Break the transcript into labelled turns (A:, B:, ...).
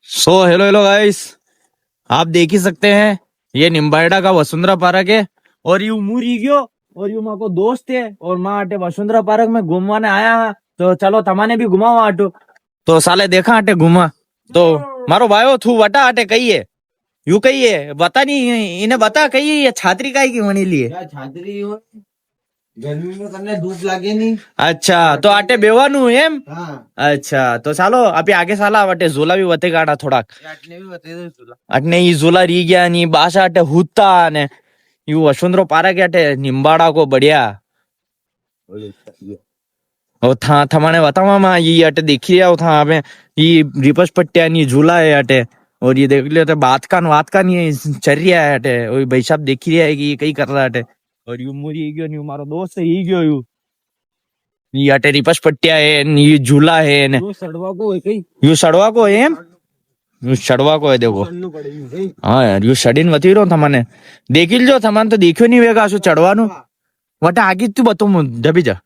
A: So hello hello guys, आप देख ही सकते हैं ये निम्बाइडा का वसुंधरा पार्क है। और यू मूरी गयो और यू माको दोस्त है और माँ आटे वसुंधरा पार्क में घूमवाने आया है। तो चलो तमाने भी घुमाओ आटो। तो साले देखा आटे घुमा तो मारो भाई थू वटा आटे कही है यू कही है बता नहीं इन्हें बता कही है ये छात्री का की होने लिए
B: छात्री हो गर्मी में करने धूप लागे नहीं।
A: अच्छा तो आटे बेवानू एम।
B: हाँ
A: अच्छा तो चालो अभी आगे साला वटे झूला भी वते गाड़ा थोड़ा
B: आटने भी बता दो तुला
A: अटने ई झूला री गया नी बासा अटे हुत्ता ने यू वसुंधरा पार्क अटे निम्बाड़ा को बढ़िया और था थमाने बतावा मा ये अटे देखी रहा था अबे ये रिपस पट्टिया नी झूला है अटे। और ये देख लियो तो बात का नहीं चल रहा है अटे। और भाई साहब देख रहा है कि ये कई कर रहा है अटे। और यू मुरी गयो नी मारो दोस्त ही गयो यू ये अटे रिपस पट्टिया है नी ये झूला है ने
B: सड़वा को है कहीं
A: यू सड़वा को है यू सड़वा को है देखो।
B: सड़नु पड़ेगी
A: हाँ यार यू सड़ीन वती रो थमाने देखी लो थमान तो देखियो नहीं वेगा सो चढ़वानो वटे आगे तू बताऊं जबी जा